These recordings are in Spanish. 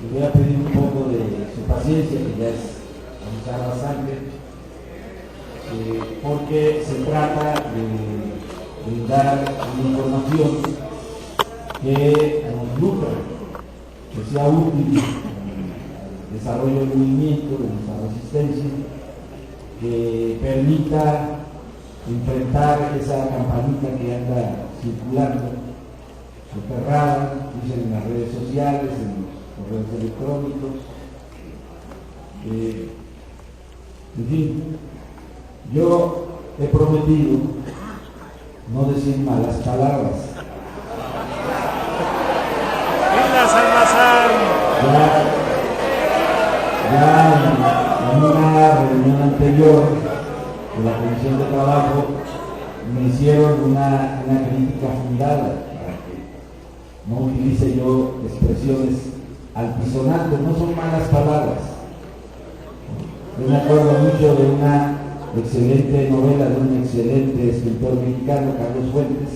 Les voy a pedir un poco de su paciencia, que ya es avanzar bastante, porque se trata de brindar una información que nos nutra, que sea útil en el desarrollo del movimiento, de nuestra resistencia, que permita enfrentar esa campanita que anda circulando, soterrada, dicen en las redes sociales, en los correos electrónicos. En fin, yo he prometido no decir malas palabras. Ya en una reunión anterior de la Comisión de Trabajo me hicieron una crítica fundada para que no utilice yo expresiones altisonantes, no son malas palabras. Yo me acuerdo mucho de una excelente novela de un excelente escritor mexicano, Carlos Fuentes,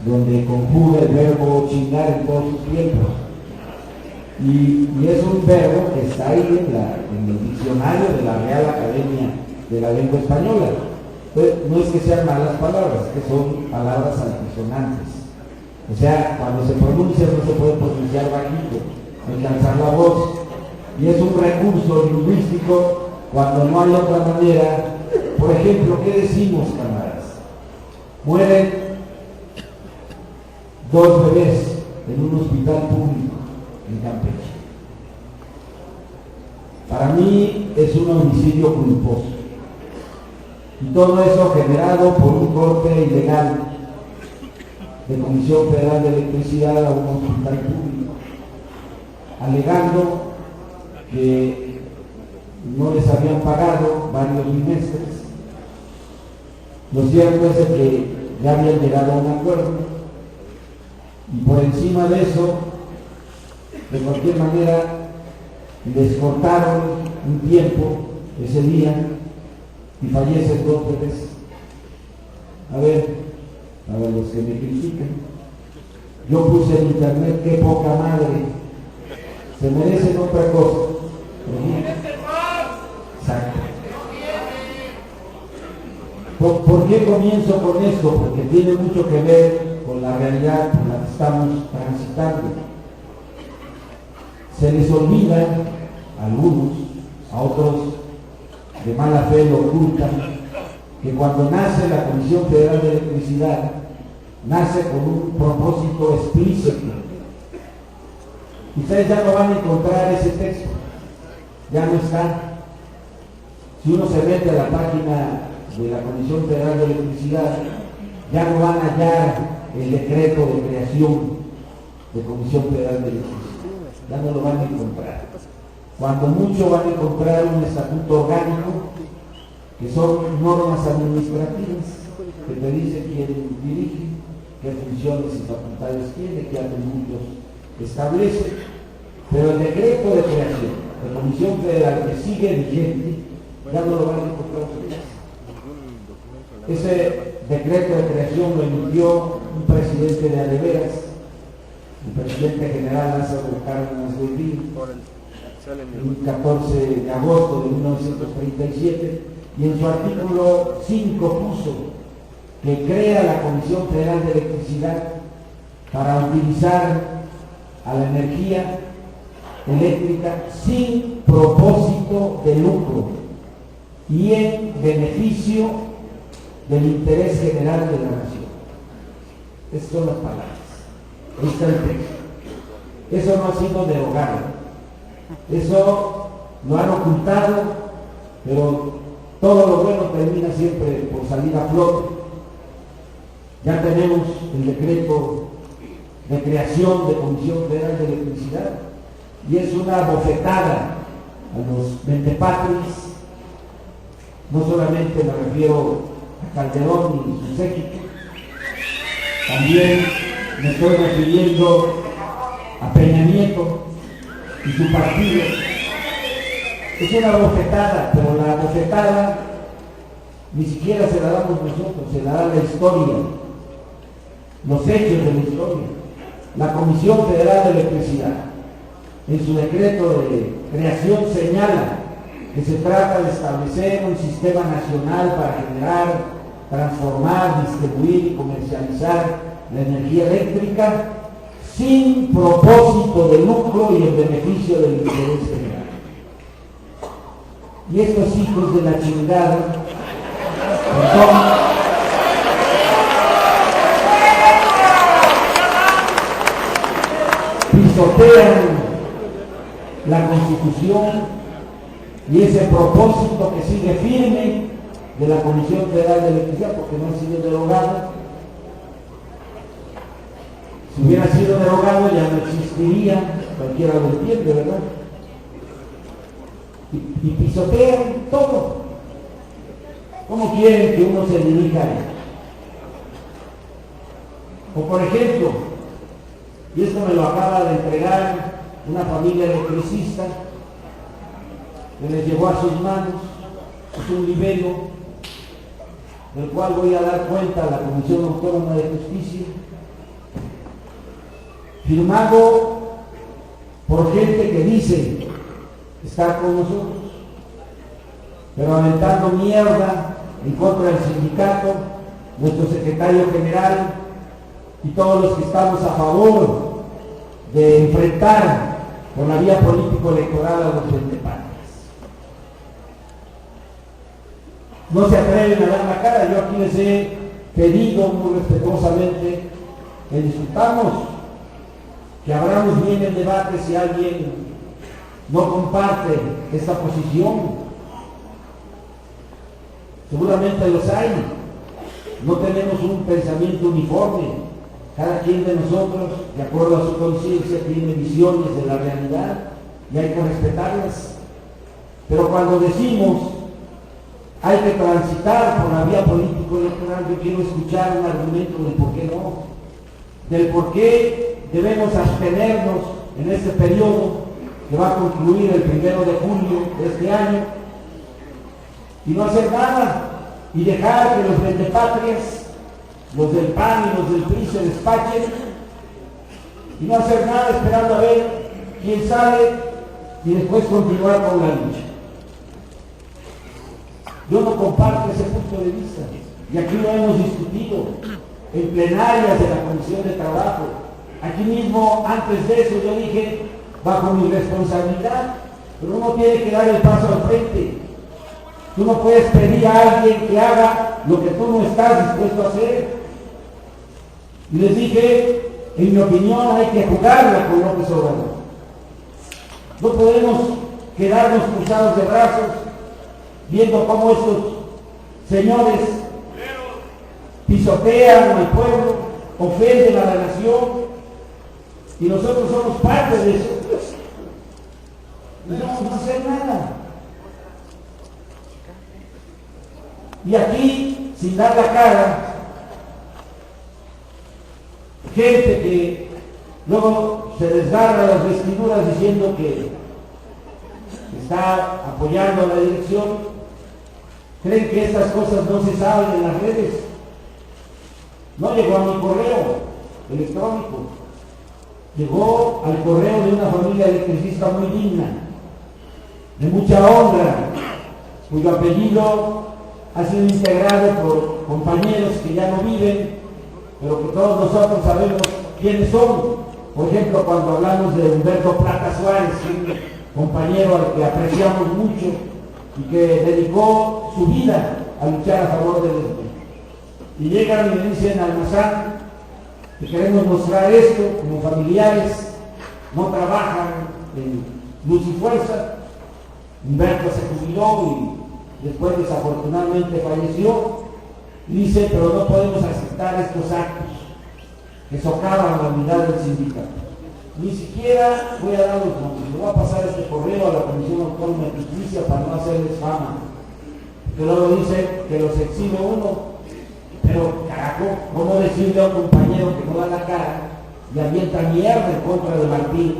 donde conjuga el verbo chingar en todos sus tiempos. Y es un verbo que está ahí en el diccionario de la Real Academia de la Lengua Española. Pues no es que sean malas palabras, que son palabras altisonantes. O sea, cuando se pronuncia no se puede pronunciar bajito, hay que alzar la voz. Y es un recurso lingüístico cuando no hay otra manera. Por ejemplo, ¿qué decimos, camaradas? Mueren 2 bebés en un hospital público en Campeche. Para mí es un homicidio culposo. Y todo eso generado por un corte ilegal de Comisión Federal de Electricidad a un hospital público, alegando que no les habían pagado varios bimestres. Lo cierto es que ya habían llegado a un acuerdo y por encima de eso, de cualquier manera, les cortaron un tiempo ese día y fallecen 2 bebés. A ver, los que me critican, yo puse en internet qué poca madre, se merecen otra cosa. Exacto. ¿Por qué comienzo con esto? Porque tiene mucho que ver con la realidad con la que estamos transitando. Se les olvida a algunos, a otros de mala fe lo ocultan, que cuando nace la Comisión Federal de Electricidad, nace con un propósito explícito. Ustedes ya no van a encontrar ese texto, ya no está. Si uno se mete a la página de la Comisión Federal de Electricidad, ya no van a hallar el decreto de creación de Comisión Federal de Electricidad, ya no lo van a encontrar. Cuando mucho van a encontrar un estatuto orgánico, que son normas administrativas, que te dicen quién dirige, qué funciones y facultades tiene, qué atributos establece, pero el decreto de creación de Comisión Federal que sigue vigente, ya no lo van a encontrar ustedes. Ese decreto de creación lo emitió un presidente de adeveras, el presidente general Lázaro Cárdenas de Río, el 14 de agosto de 1937, y en su artículo 5 puso que crea la Comisión Federal de Electricidad para utilizar a la energía eléctrica sin propósito de lucro y en beneficio del interés general de la nación. Esas son las palabras. Ahí está el texto. Eso no ha sido derogado. Eso lo han ocultado, pero todo lo bueno termina siempre por salir a flote. Ya tenemos el decreto de creación de Comisión Federal de Electricidad y es una bofetada a los mentepatris. No solamente me refiero a Calderón y su séquito, también me estoy refiriendo a Peña Nieto y su partido. Es una bofetada, pero la bofetada ni siquiera se la damos nosotros, se la da la historia, los hechos de la historia. La Comisión Federal de Electricidad en su decreto de creación señala que se trata de establecer un sistema nacional para generar, transformar, distribuir y comercializar la energía eléctrica sin propósito de lucro y en beneficio del interés general. Y estos hijos de la chingada, pisotean la Constitución y ese propósito que sigue firme de la Comisión Federal de Electricidad, porque no ha sido derogado. Si hubiera sido derogado ya no existiría, cualquiera lo entiende, ¿verdad? Y pisotean todo. ¿Cómo quieren que uno se dirija a ellos? O por ejemplo, y esto me lo acaba de entregar una familia electricista, que les llegó a sus manos, es un libelo, del cual voy a dar cuenta a la Comisión Autónoma de Justicia, firmado por gente que dice estar con nosotros, pero aventando mierda en contra del sindicato, nuestro secretario general y todos los que estamos a favor de enfrentar por la vía político-electoral a los vendepatrias. No se atreven a dar la cara. Yo aquí les he pedido muy respetuosamente que discutamos, que abramos bien el debate si alguien no comparte esta posición. Seguramente los hay. No tenemos un pensamiento uniforme. Cada quien de nosotros, de acuerdo a su conciencia, tiene visiones de la realidad y hay que respetarlas. Pero cuando decimos hay que transitar por la vía político-electoral, yo quiero escuchar un argumento del por qué no, del por qué debemos abstenernos en este periodo que va a concluir el 1 de julio de este año y no hacer nada y dejar que los vendepatrias, los del PAN y los del PRI se despachen y no hacer nada esperando a ver quién sale y después continuar con la lucha. Yo no comparto ese punto de vista y aquí lo hemos discutido en plenarias de la Comisión de Trabajo. Aquí mismo, antes de eso, yo dije, bajo mi responsabilidad, pero uno tiene que dar el paso al frente. Tú no puedes pedir a alguien que haga lo que tú no estás dispuesto a hacer. Y les dije, en mi opinión, hay que jugarla con López Obrador. No podemos quedarnos cruzados de brazos viendo cómo estos señores pisotean al pueblo, ofenden a la nación, y nosotros somos parte de eso. No vamos a hacer nada. Y aquí, sin dar la cara, gente que luego se desgarra las vestiduras diciendo que está apoyando a la dirección, creen que estas cosas no se saben en las redes. No llegó a mi correo electrónico, llegó al correo de una familia electricista muy digna, de mucha honra, cuyo apellido ha sido integrado por compañeros que ya no viven, pero que todos nosotros sabemos quiénes son. Por ejemplo, cuando hablamos de Humberto Plata Suárez, un compañero al que apreciamos mucho y que dedicó su vida a luchar a favor del empleo. Y llegan y me dicen, Almazán, que queremos mostrar esto como familiares, no trabajan en luz y fuerza. Humberto se jubiló y después desafortunadamente falleció. Y dice, pero no podemos aceptar estos actos que socavan la unidad del sindicato. Ni siquiera voy a dar los nombres, le voy a pasar este correo a la Comisión Autónoma de Justicia para no hacerles fama, que luego dice que los exhibe uno, pero carajo, ¿cómo decirle a un compañero que no da la cara y avienta mierda en contra de Martín,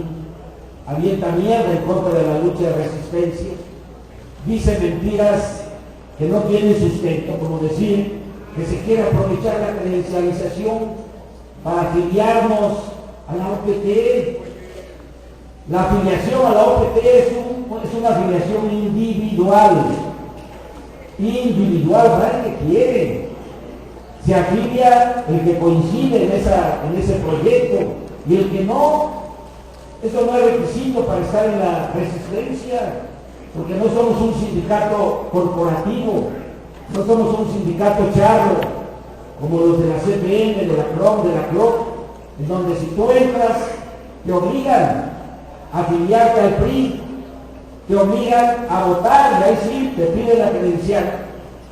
avienta mierda en contra de la lucha de resistencia, dice mentiras que no tienen sustento, como decir que se quiere aprovechar la credencialización para afiliarnos a la OPT? La afiliación a la OPT es una afiliación individual, para el que quiere. Se afilia el que coincide en ese proyecto, y el que no, eso no es requisito para estar en la resistencia, porque no somos un sindicato corporativo, no somos un sindicato charro, como los de la CPN, de la CROM, de la CLOC, en donde si tú entras, te obligan a afiliarte al PRI, te obligan a votar, y ahí sí, te piden la credencial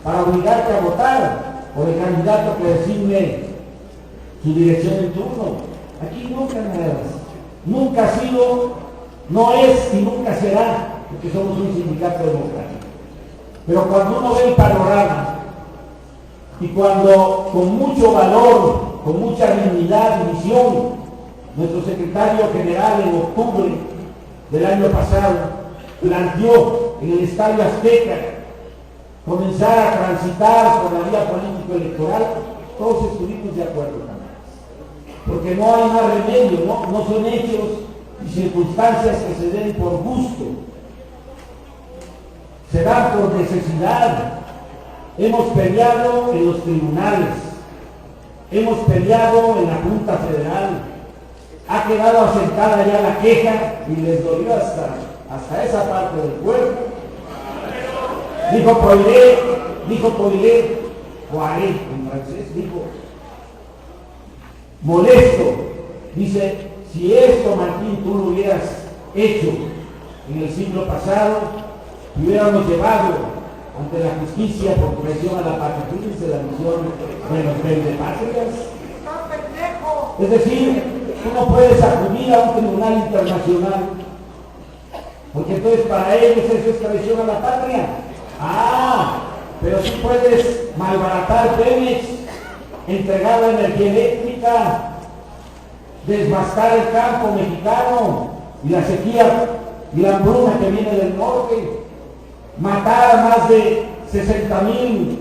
para obligarte a votar por el candidato que designe su dirección en turno. Aquí nunca nada, nunca ha sido, no es y nunca será, porque somos un sindicato democrático. Pero cuando uno ve el panorama, y cuando con mucho valor, con mucha dignidad y visión, nuestro secretario general en octubre del año pasado planteó en el Estadio Azteca comenzar a transitar por la vía político-electoral, todos estuvimos de acuerdo también. Porque no hay más remedio, no son hechos y circunstancias que se den por gusto, se dan por necesidad. Hemos peleado en los tribunales, hemos peleado en la Junta Federal, ha quedado asentada ya la queja y les dolió hasta esa parte del cuerpo. Dijo Poiré, en francés, dijo, molesto, dice, si esto, Martín, tú lo hubieras hecho en el siglo pasado, te hubiéramos llevado ante la justicia por traición a la patria. Fíjense la misión de los vendepatrias. Es decir, tú no puedes acudir a un tribunal internacional, porque entonces para ellos eso es traición a la patria. Pero sí puedes malbaratar Pemex, entregar la energía eléctrica, devastar el campo mexicano y la sequía y la hambruna que viene del norte, matar a más de 60,000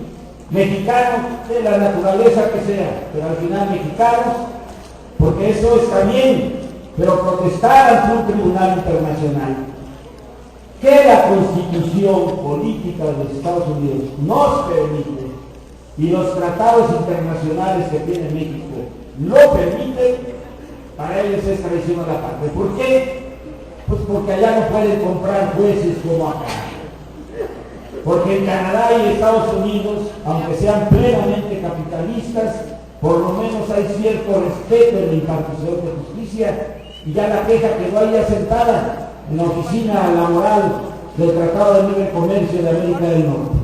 mexicanos, de la naturaleza que sea, pero al final mexicanos, porque eso está bien, pero protestar ante un tribunal internacional que la Constitución política de los Estados Unidos nos permite y los tratados internacionales que tiene México lo permiten, para ellos es traición a la patria. ¿Por qué? Pues porque allá no pueden comprar jueces como acá. Porque en Canadá y Estados Unidos, aunque sean plenamente capitalistas, por lo menos hay cierto respeto en la impartición de justicia, y ya la queja quedó ahí asentada en la oficina laboral del Tratado de Libre Comercio de América del Norte.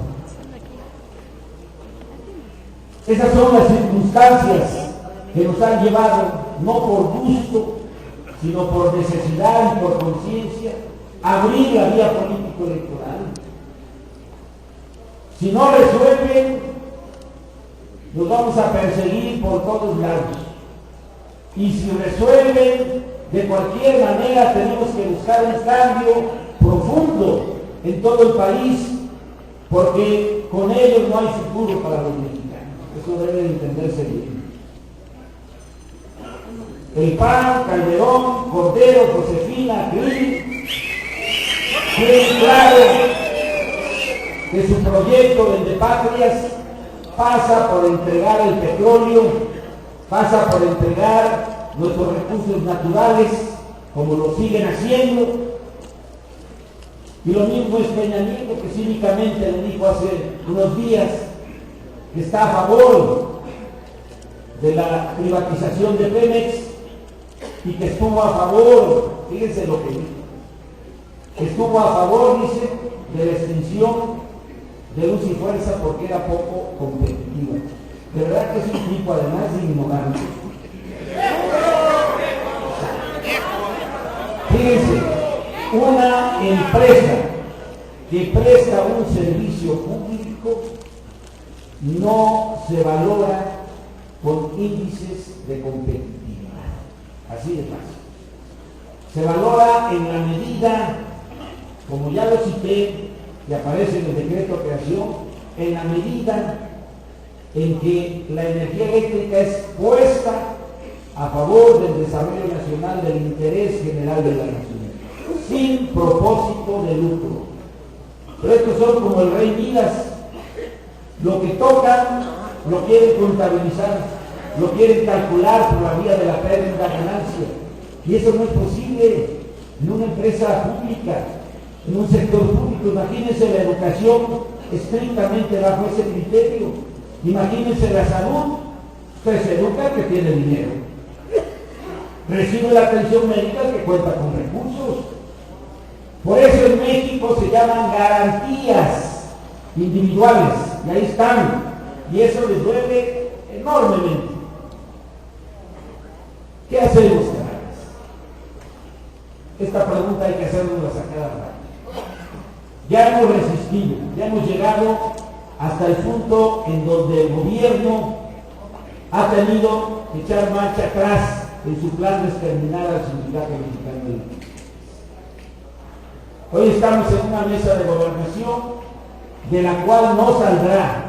Esas son las circunstancias que nos han llevado, no por gusto, sino por necesidad y por conciencia, a abrir la vía político-electoral. Si no resuelven, los vamos a perseguir por todos lados. Y si resuelven, de cualquier manera tenemos que buscar un cambio profundo en todo el país, porque con ellos no hay futuro para los mexicanos. Eso debe de entenderse bien. El PAN, Calderón, Cordero, Josefina, Krill, tienen claro que su proyecto Vendepatrias pasa por entregar el petróleo, pasa por entregar nuestros recursos naturales, como lo siguen haciendo. Y lo mismo es Peña Nieto, que cínicamente le dijo hace unos días que está a favor de la privatización de Pemex, y que estuvo a favor, fíjense lo que dijo, que estuvo a favor, dice, de la extinción de Luz y Fuerza porque era poco competitiva. De verdad que es un tipo, además de ignorante. Fíjense, una empresa que presta un servicio público no se valora con índices de competitividad. Así de fácil. Se valora en la medida, como ya lo cité, que aparece en el decreto de creación, en la medida en que la energía eléctrica es puesta a favor del desarrollo nacional, del interés general de la nación. sin propósito de lucro. Pero estos son como el rey Midas, lo que tocan lo quieren contabilizar, lo quieren calcular por la vía de la pérdida ganancia, y eso no es posible en una empresa pública, en un sector público. Imagínense la educación estrictamente bajo ese criterio, imagínense la salud. Usted se educa que tiene dinero, recibe la atención médica que cuenta con recursos. Por eso en México se llaman garantías individuales, y ahí están, y eso les duele enormemente. ¿Qué hacemos, canales? Esta pregunta hay que hacernos a cada rato. Ya hemos resistido, ya hemos llegado hasta el punto en donde el gobierno ha tenido que echar marcha atrás en su plan de exterminar al Sindicato Mexicano de Electricidad. Hoy estamos en una mesa de gobernación de la cual no saldrá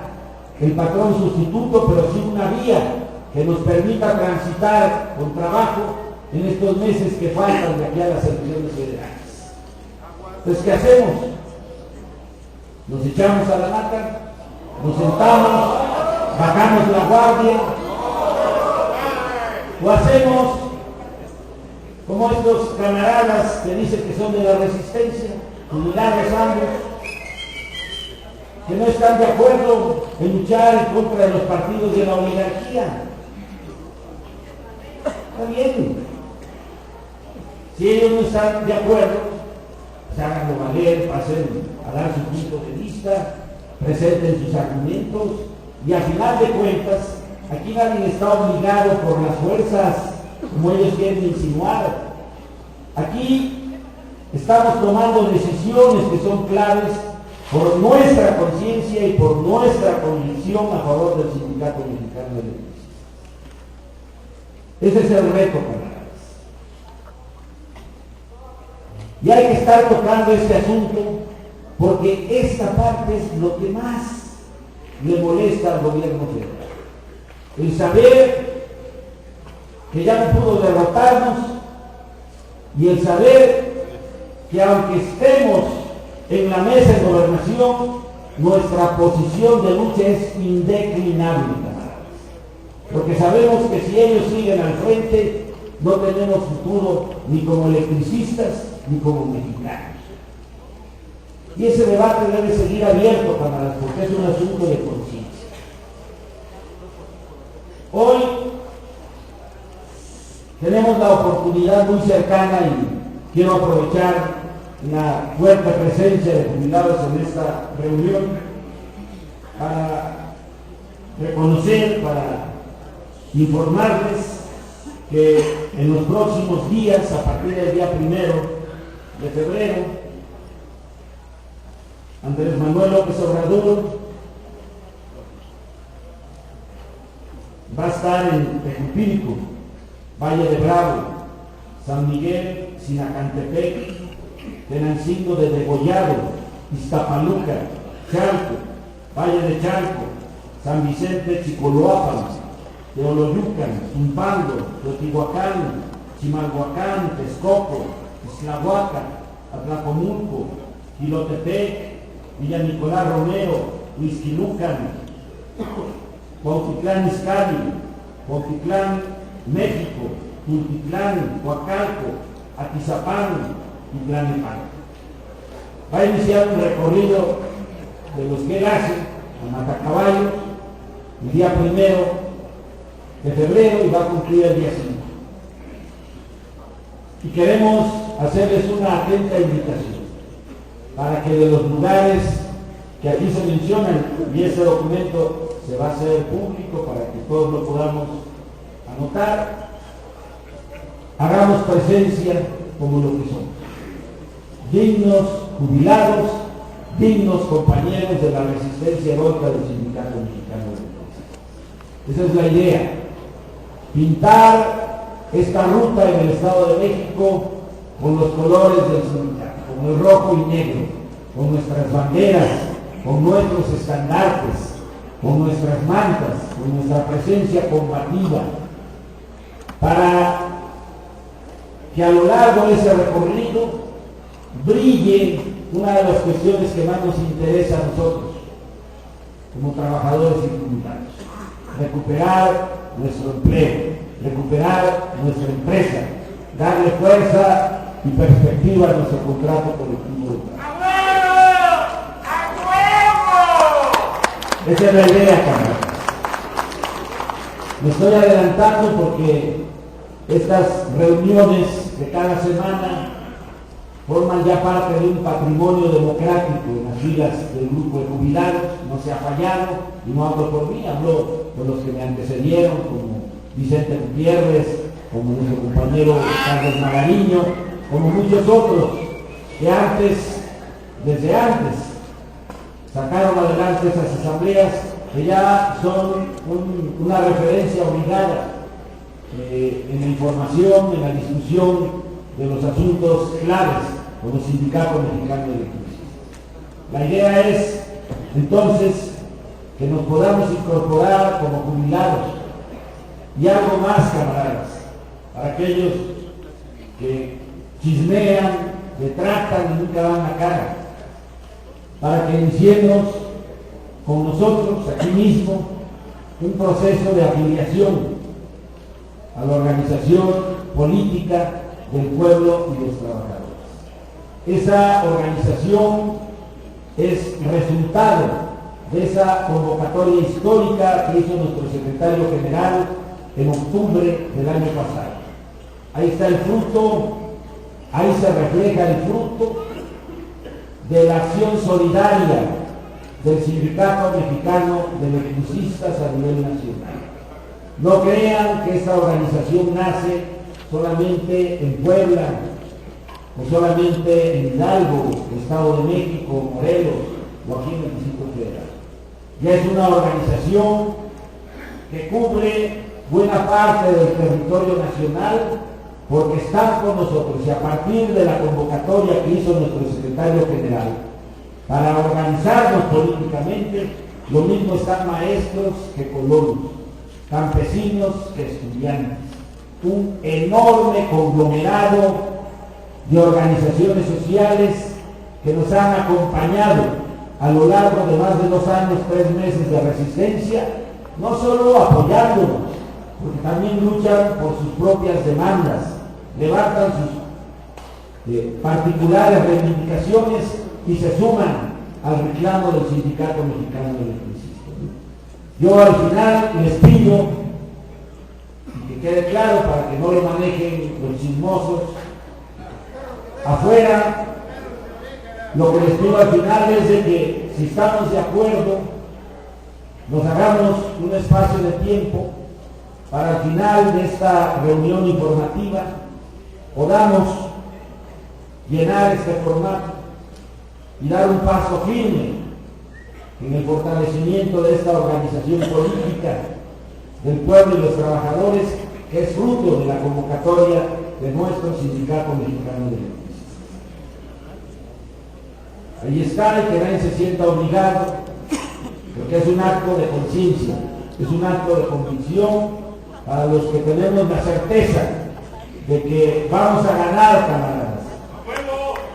el patrón sustituto, pero sí una vía que nos permita transitar con trabajo en estos meses que faltan de aquí a las elecciones federales. Entonces, ¿qué hacemos? Nos echamos a la nata, nos sentamos, bajamos la guardia, o hacemos como estos camaradas que dicen que son de la resistencia, jubilados ambos, que no están de acuerdo en luchar en contra de los partidos de la oligarquía. Está bien. Si ellos no están de acuerdo, pues háganlo valer, pasen a dar su punto de vista, presenten sus argumentos, y al final de cuentas, aquí nadie está obligado por las fuerzas, como ellos quieren insinuar. Aquí estamos tomando decisiones que son claves por nuestra conciencia y por nuestra convicción a favor del Sindicato Mexicano de Electricidad. Ese es el reto, camaradas. Y hay que estar tocando este asunto porque esta parte es lo que más le molesta al gobierno federal. El saber que ya no pudo derrotarnos, y el saber que aunque estemos en la mesa de gobernación, nuestra posición de lucha es indeclinable, porque sabemos que si ellos siguen al frente, no tenemos futuro ni como electricistas ni como mexicanos. Y ese debate debe seguir abierto, camaradas, porque es un asunto de conciencia. Hoy tenemos la oportunidad muy cercana, y quiero aprovechar la fuerte presencia de jubilados en esta reunión para reconocer, para informarles que en los próximos días, a partir del día 1 de febrero, Andrés Manuel López Obrador va a estar en Tejupilco, Valle de Bravo, San Miguel, Sinacantepec, Tenancingo de Degollado, Iztapaluca, Chalco, Valle de Chalco, San Vicente, Chicoloapan, Teoloyucan, Zumpango, Teotihuacán, Chimalhuacán, Texcoco, Islahuaca, Atlacomulco, Quilotepec, Villa Nicolás Romero, Huizquilucan, Cuautitlán Izcalli, Cuautitlán México, Tultitlán, Coacalco, Atizapán y Tlalnepantla. Va a iniciar un recorrido de los que él hace a Matacaballo el día 1 de febrero y va a cumplir el día 5. Y queremos hacerles una atenta invitación para que de los lugares que aquí se mencionan, y ese documento se va a hacer público para que todos lo podamos anotar, hagamos presencia como lo que somos, dignos jubilados, dignos compañeros de la resistencia heroica del Sindicato Mexicano de Electricidad. Esa es la idea, pintar esta ruta en el Estado de México con los colores del sindicato, con el rojo y negro, con nuestras banderas, con nuestros estandartes, con nuestras mantas, con nuestra presencia combativa, para que a lo largo de ese recorrido brille una de las cuestiones que más nos interesa a nosotros, como trabajadores y comunitarios: recuperar nuestro empleo, recuperar nuestra empresa, darle fuerza y perspectiva a nuestro contrato colectivo de trabajo. Esa es la idea, camaradas. Me estoy adelantando porque estas reuniones de cada semana forman ya parte de un patrimonio democrático en las filas del grupo de jubilados. No se ha fallado, y no hablo por mí, hablo por los que me antecedieron, como Vicente Gutiérrez, como nuestro compañero Carlos Magariño, como muchos otros que desde antes, sacaron adelante esas asambleas que ya son una referencia obligada en la información, en la discusión de los asuntos claves como Sindicato Mexicano de Electricistas. La idea es, entonces, que nos podamos incorporar como jubilados. Y algo más, camaradas, para aquellos que chismean, detractan y nunca dan la cara, para que iniciemos con nosotros, aquí mismo, un proceso de afiliación a la organización política del pueblo y los trabajadores. Esa organización es resultado de esa convocatoria histórica que hizo nuestro secretario general en octubre del año pasado. Ahí está el fruto, ahí se refleja el fruto de la acción solidaria del Sindicato Mexicano de Electricistas a nivel nacional. No crean que esta organización nace solamente en Puebla, o solamente en Hidalgo, Estado de México, Morelos, o aquí en el Distrito Federal. Ya es una organización que cubre buena parte del territorio nacional, porque están con nosotros, y a partir de la convocatoria que hizo nuestro secretario general para organizarnos políticamente, lo mismo están maestros que colonos, campesinos que estudiantes, un enorme conglomerado de organizaciones sociales que nos han acompañado a lo largo de más de 2 años, 3 meses de resistencia, no solo apoyándonos, porque también luchan por sus propias demandas, levantan sus particulares reivindicaciones y se suman al reclamo del Sindicato Mexicano de Electricistas. Yo al final les pido, y que quede claro para que no lo manejen los chismosos afuera, lo que les pido al final es de que, si estamos de acuerdo, nos hagamos un espacio de tiempo para al final de esta reunión informativa podamos llenar este formato y dar un paso firme en el fortalecimiento de esta organización política del pueblo y los trabajadores, que es fruto de la convocatoria de nuestro Sindicato Mexicano de Electricistas. Ahí está, y que nadie se sienta obligado, porque es un acto de conciencia, es un acto de convicción para los que tenemos la certeza de que vamos a ganar, camaradas,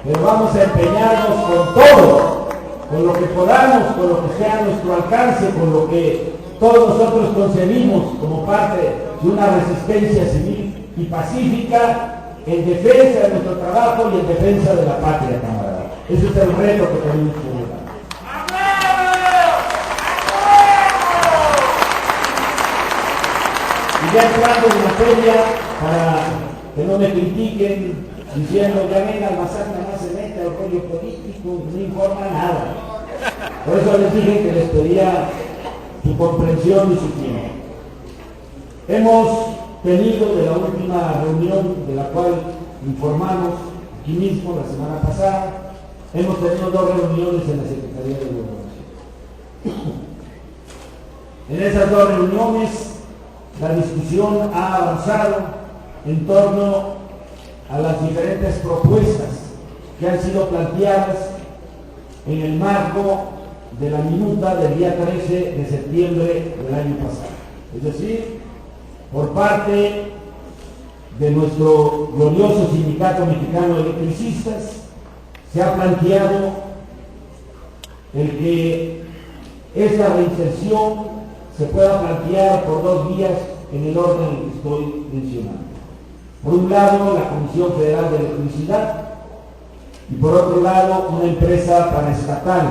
pero vamos a empeñarnos con todo, con lo que podamos, con lo que sea a nuestro alcance, con lo que todos nosotros concebimos como parte de una resistencia civil y pacífica en defensa de nuestro trabajo y en defensa de la patria, camaradas. Ese es el reto que tenemos que lograr. Y ya entrando en materia, para que no me critiquen diciendo ya venga Almazán, nada más se mete al rollo político, no informa nada. Por eso les dije que les pedía su comprensión y su tiempo. Hemos tenido, de la última reunión de la cual informamos aquí mismo la semana pasada, hemos tenido 2 reuniones en la Secretaría de Gobernación. En esas 2 reuniones la discusión ha avanzado en torno a las diferentes propuestas que han sido planteadas en el marco de la minuta del día 13 de septiembre del año pasado. Es decir, por parte de nuestro glorioso Sindicato Mexicano de Electricistas, se ha planteado el que esta reinserción se pueda plantear por dos vías en el orden que estoy mencionando. Por un lado, la Comisión Federal de Electricidad, y por otro lado, una empresa paraestatal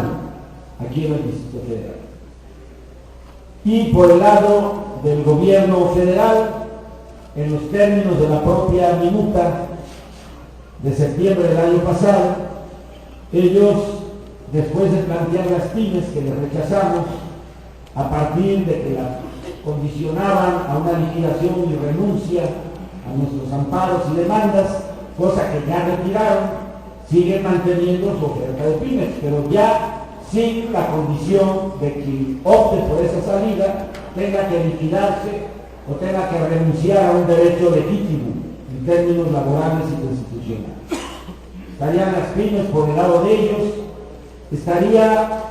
aquí en el Distrito Federal. Y por el lado del gobierno federal, en los términos de la propia minuta de septiembre del año pasado, ellos, después de plantear las pymes que les rechazamos, a partir de que la condicionaban a una liquidación y renuncia a nuestros amparos y demandas, cosa que ya retiraron, siguen manteniendo su oferta de pymes, pero ya sin la condición de que opte por esa salida tenga que liquidarse o tenga que renunciar a un derecho legítimo en términos laborales y constitucionales. Estarían las pymes por el lado de ellos, estaría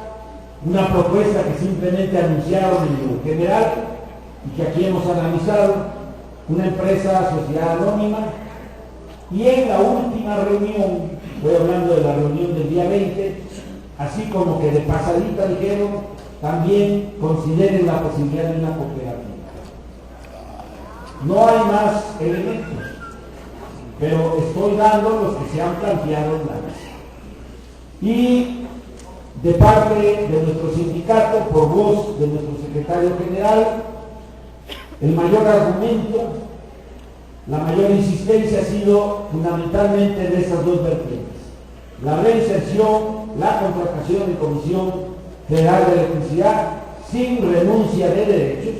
una propuesta que simplemente anunciaron en lo general y que aquí hemos analizado, una empresa sociedad anónima, y en la última reunión, voy hablando de la reunión del día 20, así como que de pasadita dijeron, también consideren la posibilidad de una cooperativa. No hay más elementos, pero estoy dando los que se han planteado en la mesa. Y de parte de nuestro sindicato, por voz de nuestro secretario general, el mayor argumento, la mayor insistencia ha sido fundamentalmente en estas dos vertientes: la reinserción, la contratación de Comisión Federal de Electricidad sin renuncia de derechos,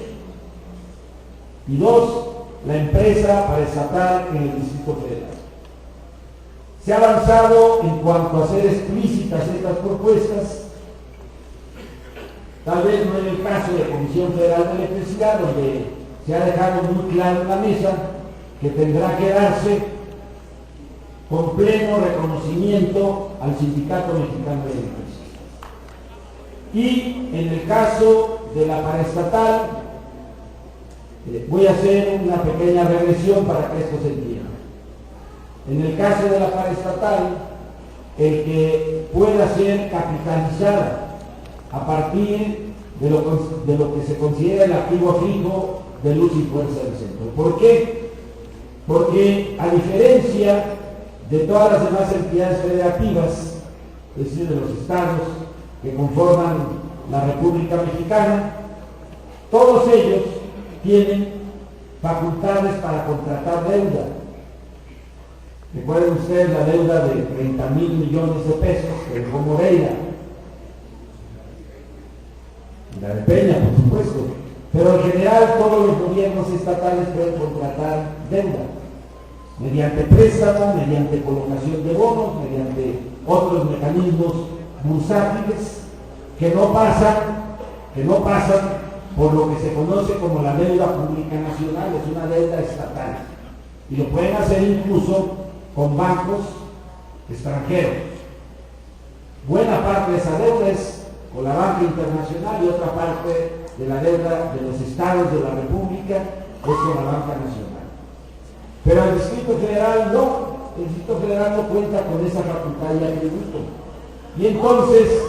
y dos, la empresa paraestatal en el Distrito Federal. Se ha avanzado en cuanto a hacer explícitas estas propuestas, tal vez no en el caso de Comisión Federal de Electricidad, donde se ha dejado muy claro en la mesa que tendrá que darse con pleno reconocimiento al Sindicato Mexicano de Electricidad. Y en el caso de la paraestatal, voy a hacer una pequeña regresión para que esto se entienda. En el caso de la paraestatal, el que pueda ser capitalizada a partir de lo que se considera el activo fijo de luz y fuerza del centro. ¿Por qué? Porque a diferencia de todas las demás entidades federativas, es decir, de los estados que conforman la República Mexicana, todos ellos tienen facultades para contratar deuda. Recuerden ustedes la deuda de 30,000 millones de pesos que dejó Moreira, la de Peña, por supuesto, pero en general todos los gobiernos estatales pueden contratar deuda mediante préstamo, mediante colocación de bonos, mediante otros mecanismos bursátiles que no pasan por lo que se conoce como la deuda pública nacional. Es una deuda estatal y lo pueden hacer incluso con bancos extranjeros. Buena parte de esa deuda es con la banca internacional y otra parte de la deuda de los estados de la República es con la banca nacional. Pero el Distrito Federal no, el Distrito Federal no cuenta con esa facultad de atributo y entonces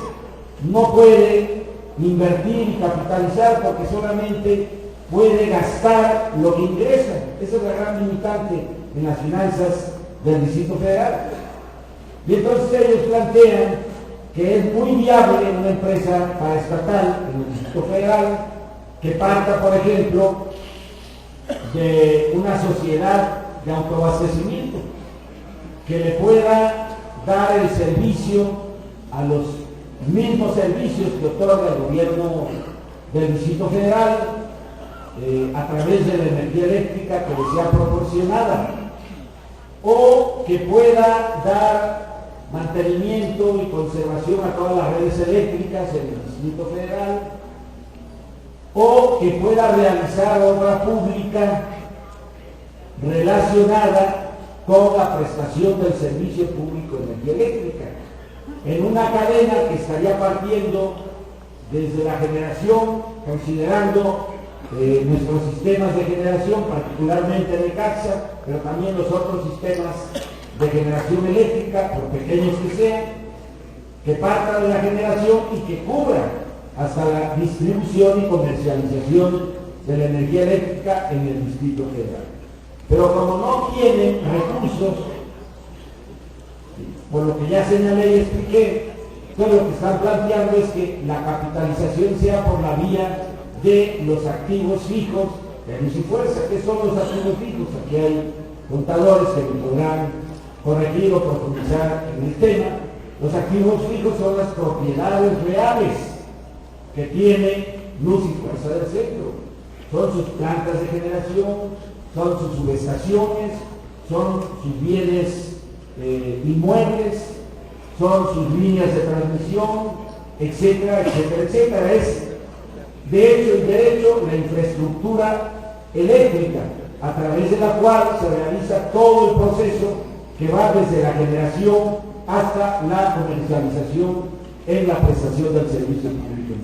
no puede invertir y capitalizar porque solamente puede gastar lo que ingresa. Esa es la gran limitante en las finanzas del Distrito Federal. Y entonces ellos plantean que es muy viable en una empresa paraestatal en el Distrito Federal que parta, por ejemplo, de una sociedad de autoabastecimiento que le pueda dar el servicio a los mismos servicios que otorga el gobierno del Distrito Federal a través de la energía eléctrica que les sea proporcionada, o que pueda dar mantenimiento y conservación a todas las redes eléctricas en el Distrito Federal, o que pueda realizar obra pública relacionada con la prestación del servicio público de energía eléctrica, en una cadena que estaría partiendo desde la generación, considerando nuestros sistemas de generación, particularmente de Necaxa, pero también los otros sistemas de generación eléctrica, por pequeños que sean, que partan de la generación y que cubran hasta la distribución y comercialización de la energía eléctrica en el Distrito Federal. Pero como no tienen recursos, por lo que ya señalé y expliqué, todo lo que están planteando es que la capitalización sea por la vía de los activos fijos de luz y fuerza. ¿Qué son los activos fijos? Aquí hay contadores que me podrán corregir o profundizar en el tema. Los activos fijos son las propiedades reales que tiene Luz y Fuerza del Centro. Son sus plantas de generación, son sus subestaciones, son sus bienes inmuebles, son sus líneas de transmisión, etcétera, etcétera, etcétera. Es de hecho y derecho la infraestructura eléctrica a través de la cual se realiza todo el proceso que va desde la generación hasta la comercialización en la prestación del servicio público.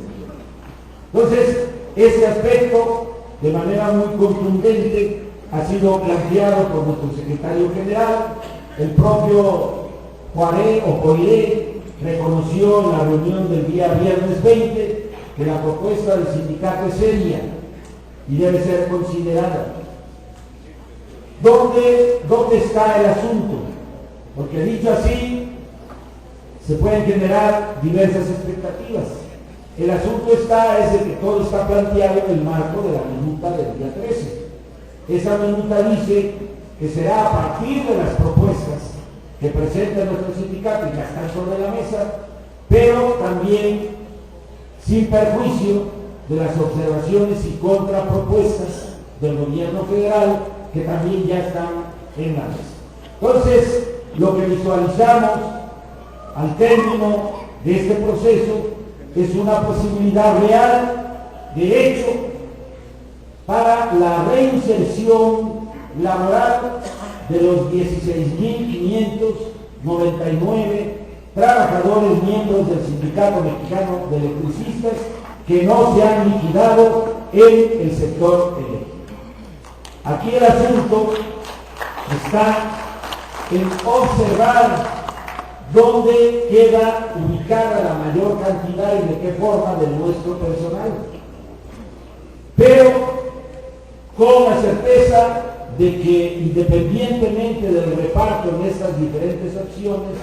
Entonces, ese aspecto, de manera muy contundente, ha sido planteado por nuestro secretario general. El propio Juaré o Poiré reconoció en la reunión del día viernes 20 que la propuesta del sindicato es seria y debe ser considerada. ¿Dónde está el asunto? Porque dicho así, se pueden generar diversas expectativas. El asunto es de que todo está planteado en el marco de la minuta del día 13. Esa minuta dice que será a partir de las propuestas que presenta nuestro sindicato y que están sobre la mesa, pero también sin perjuicio de las observaciones y contrapropuestas del gobierno federal que también ya están en la mesa. Entonces, lo que visualizamos al término de este proceso es una posibilidad real, de hecho, para la reinserción laboral de los 16.599 trabajadores miembros del Sindicato Mexicano de Electricistas que no se han liquidado en el sector eléctrico. Aquí el asunto está en observar dónde queda ubicada la mayor cantidad y de qué forma de nuestro personal. Pero con la certeza de que independientemente del reparto en estas diferentes opciones,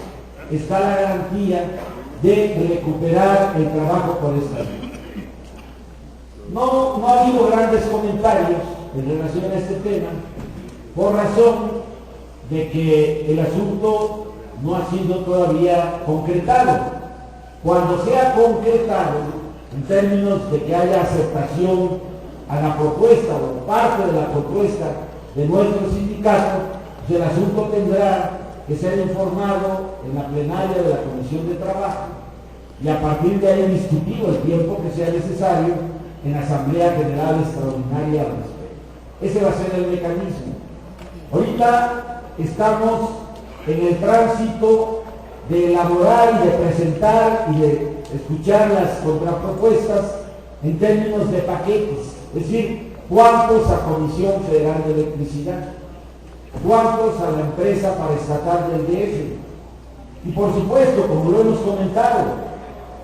está la garantía de recuperar el trabajo por esta vía. No ha habido grandes comentarios en relación a este tema, por razón de que el asunto no ha sido todavía concretado. Cuando sea concretado, en términos de que haya aceptación a la propuesta o parte de la propuesta de nuestro sindicato, pues el asunto tendrá que ser informado en la plenaria de la Comisión de Trabajo y a partir de ahí discutido el tiempo que sea necesario en la Asamblea General Extraordinaria al respecto. Ese va a ser el mecanismo. Ahorita estamos en el tránsito de elaborar y de presentar y de escuchar las contrapropuestas en términos de paquetes, es decir, cuántos a Comisión Federal de Electricidad, cuántos a la empresa paraestatal del DF, y por supuesto, como lo hemos comentado,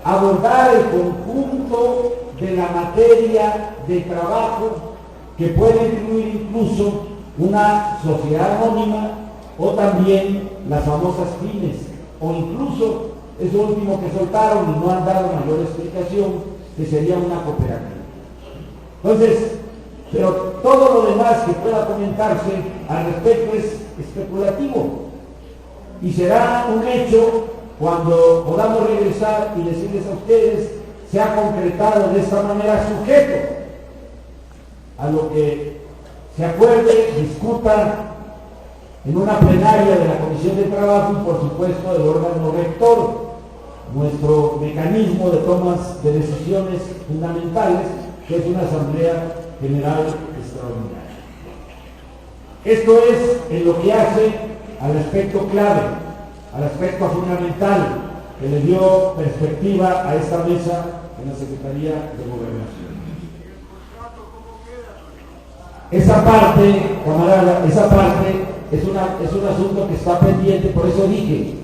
abordar el conjunto de la materia de trabajo que puede incluir incluso una sociedad anónima o también las famosas pymes, o incluso eso último que soltaron y no han dado mayor explicación, que sería una cooperativa. Entonces, pero todo lo demás que pueda comentarse al respecto es especulativo y será un hecho cuando podamos regresar y decirles a ustedes se ha concretado de esta manera sujeto a lo que se acuerde, discuta en una plenaria de la Comisión de Trabajo y por supuesto del órgano rector, nuestro mecanismo de tomas de decisiones fundamentales, que es una Asamblea General Extraordinaria. Esto es en lo que hace al aspecto clave, al aspecto fundamental que le dio perspectiva a esta mesa en la Secretaría de Gobernación. Esa parte, camarada, esa parte es un asunto que está pendiente, por eso dije,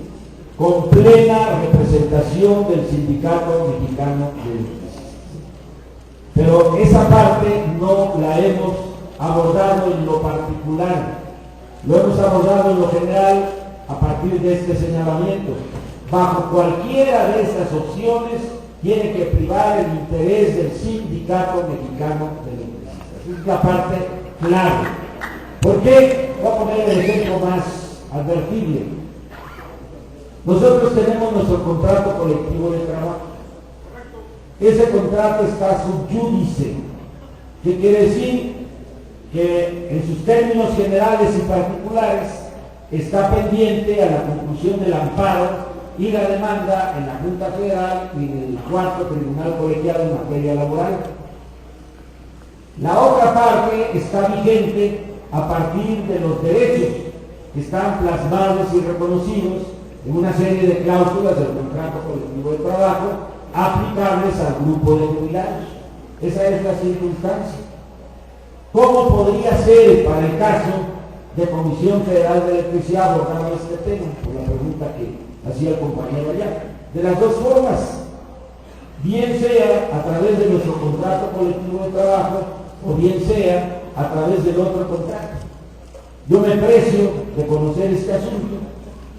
con plena representación del Sindicato Mexicano de Electricistas. Pero esa parte no la hemos abordado en lo particular, lo hemos abordado en lo general a partir de este señalamiento. Bajo cualquiera de estas opciones tiene que privar el interés del Sindicato Mexicano de Electricistas. Esa es la parte clave. ¿Por qué? Voy a poner el ejemplo más advertible. Nosotros tenemos nuestro contrato colectivo de trabajo. Ese contrato está sub judice. ¿Qué quiere decir? Que en sus términos generales y particulares está pendiente a la conclusión del amparo y la demanda en la Junta Federal y en el cuarto Tribunal Colegiado en materia laboral. La otra parte está vigente a partir de los derechos que están plasmados y reconocidos en una serie de cláusulas del contrato colectivo de trabajo aplicables al grupo de jubilados. Esa es la circunstancia. ¿Cómo podría ser para el caso de Comisión Federal de Electricidad abordar este tema? Por la pregunta que hacía el compañero allá. De las dos formas, bien sea a través de nuestro contrato colectivo de trabajo o bien sea a través del otro contrato. Yo me precio de conocer este asunto.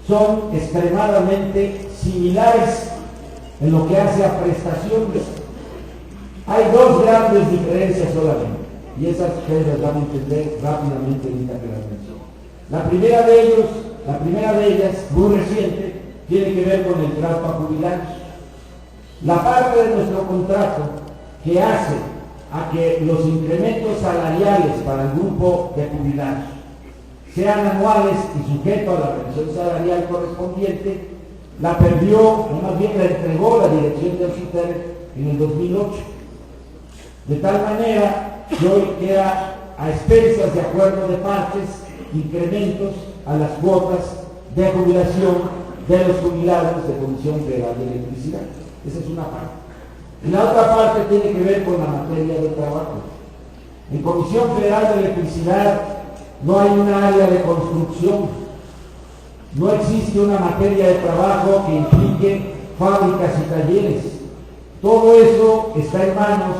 Son extremadamente similares en lo que hace a prestaciones. Hay dos grandes diferencias solamente, y esas ustedes las van a entender rápidamente ahorita que las menciono. La primera de ellas, muy reciente, tiene que ver con el trato a jubilados. La parte de nuestro contrato que hace a que los incrementos salariales para el grupo de jubilados sean anuales y sujetos a la revisión salarial correspondiente, la perdió, o más bien la entregó la dirección del CITER en el 2008. De tal manera que hoy queda a expensas de acuerdo de partes incrementos a las cuotas de jubilación de los jubilados de Comisión Federal de Electricidad. Esa es una parte. Y la otra parte tiene que ver con la materia de trabajo. En Comisión Federal de Electricidad no hay una área de construcción, no existe una materia de trabajo que implique fábricas y talleres. Todo eso está en manos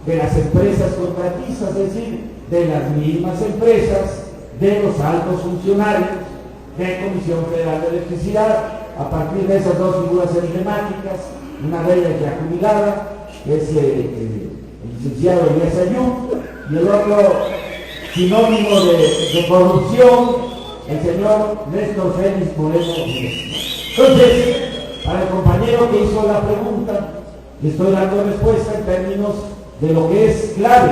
de las empresas contratistas, es decir, de las mismas empresas, de los altos funcionarios de Comisión Federal de Electricidad, a partir de esas dos figuras emblemáticas, una de ellas ya jubilada, que es el licenciado Elías Ayú, y el otro sinónimo de corrupción, el señor Néstor Félix Moreno. Entonces, para el compañero que hizo la pregunta, le estoy dando respuesta en términos de lo que es clave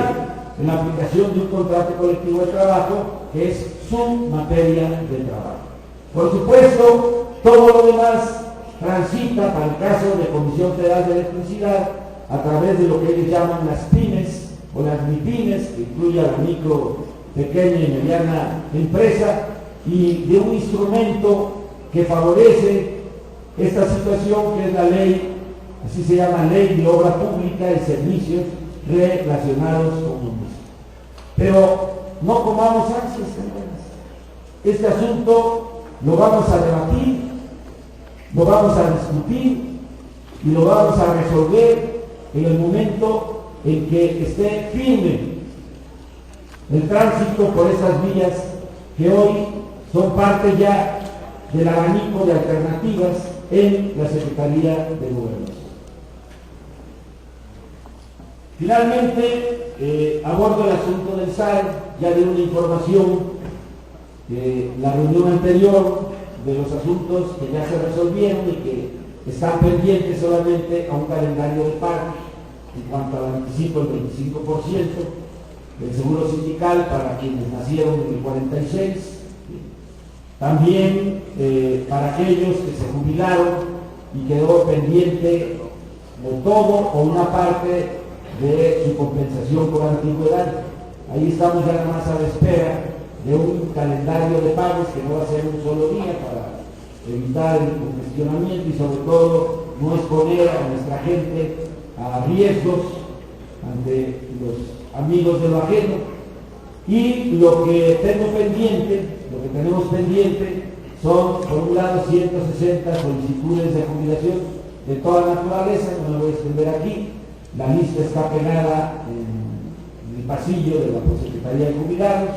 en la aplicación de un contrato colectivo de trabajo, que es su materia de trabajo. Por supuesto, todo lo demás transita para el caso de Comisión Federal de Electricidad a través de lo que ellos llaman las pymes o las MIPYMES, que incluye a la micro, pequeña y mediana empresa, y de un instrumento que favorece esta situación, que es la ley, así se llama, Ley de Obra Pública y Servicios Relacionados con Municipio. Pero no comamos ansias, señores. Este asunto lo vamos a debatir, lo vamos a discutir y lo vamos a resolver en el momento en que esté firme el tránsito por esas vías que hoy son parte ya del abanico de alternativas en la Secretaría de Gobernación. Finalmente, abordo el asunto del SAE. Ya di una información de la reunión anterior de los asuntos que ya se resolvieron y que están pendientes solamente a un calendario de pago en cuanto al anticipo del 25% del seguro sindical para quienes nacieron en el 46, también para aquellos que se jubilaron y quedó pendiente de todo o una parte de su compensación por antigüedad. Ahí estamos ya nada más a la espera de un calendario de pagos que no va a ser un solo día para evitar el congestionamiento y sobre todo no exponer a nuestra gente a riesgos ante los amigos de lo ajeno. Y lo que tengo pendiente lo que tenemos pendiente son, por un lado, 160 solicitudes de jubilación de toda naturaleza, no me voy a extender aquí, la lista está pegada en el pasillo de la Secretaría de Jubilados.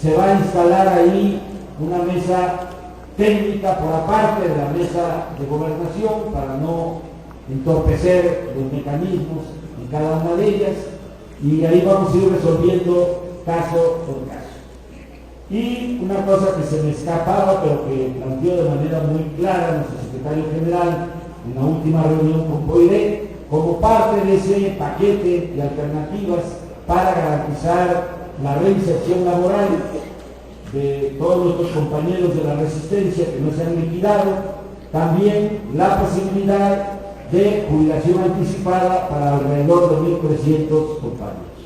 Se va a instalar ahí una mesa técnica por aparte de la mesa de gobernación para no entorpecer los mecanismos en cada una de ellas, y ahí vamos a ir resolviendo caso por caso. Y una cosa que se me escapaba, pero que planteó de manera muy clara nuestro secretario general en la última reunión con POIRE, como parte de ese paquete de alternativas para garantizar la reinserción laboral de todos nuestros compañeros de la resistencia que no se han liquidado, también la posibilidad de jubilación anticipada para alrededor de 1.300 compañeros.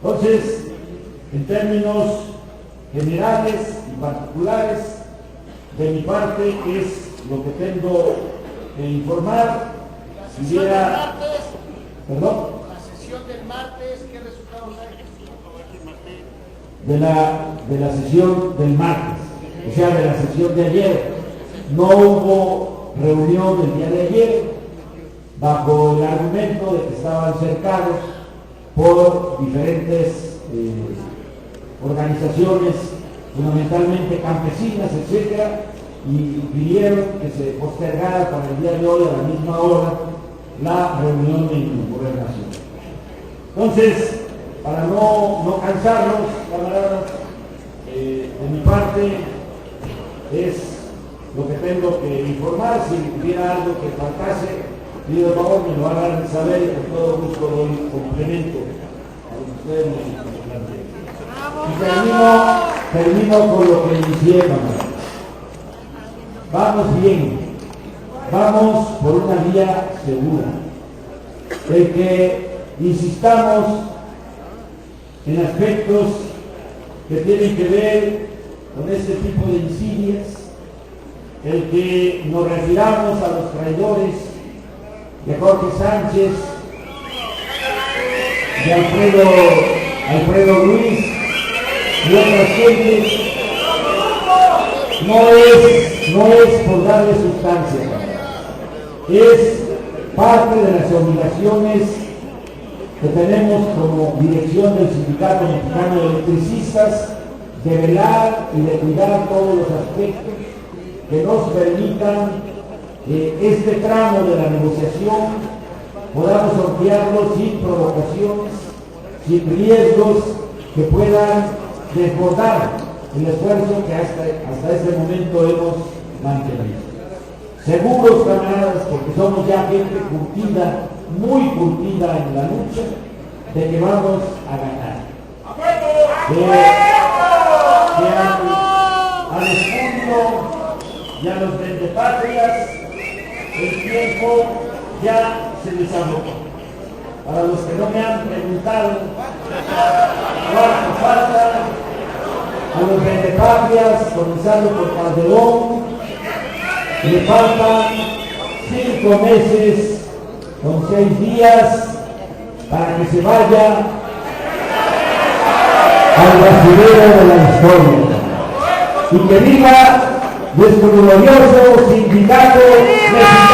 Entonces, en términos generales y particulares, de mi parte es lo que tengo que informar. Si hubiera... ¿Perdón? La sesión del martes, ¿qué resultados hay? De la sesión del martes, o sea, de la sesión de ayer. No hubo reunión el día de ayer, bajo el argumento de que estaban cercados por diferentes organizaciones, fundamentalmente campesinas, etcétera, y pidieron que se postergara para el día de hoy a la misma hora la reunión en gobernación. Entonces, para no cansarlos, camaradas, de mi parte es lo que tengo que informar. Si hubiera algo que faltase, pido por favor me lo hagan saber y con todo gusto doy complemento a lo que ustedes me plantean. Y termino con lo que inicié, camaradas. Vamos bien, vamos por una vía segura. El que insistamos en aspectos que tienen que ver con este tipo de insidias, el que nos refiramos a los traidores de Jorge Sánchez, de Alfredo Luis y otras gentes, no es por darle sustancia, es parte de las obligaciones que tenemos como dirección del Sindicato Mexicano de Electricistas, de velar y de cuidar todos los aspectos que nos permitan que este tramo de la negociación podamos sortearlo sin provocaciones, sin riesgos que puedan desbordar el esfuerzo que hasta este momento hemos mantenido. Seguros, camaradas, porque somos ya gente curtida, muy curtida en la lucha, de que vamos a ganar. Al escudo y a los vendepatrias, el tiempo ya se les agotó. Para los que no me han preguntado cuánto falta, a los vendepatrias, comenzando por Calderón, le faltan 5 meses con 6 días para que se vaya al basurero de la historia. Y que viva nuestro glorioso sindicato mexicano.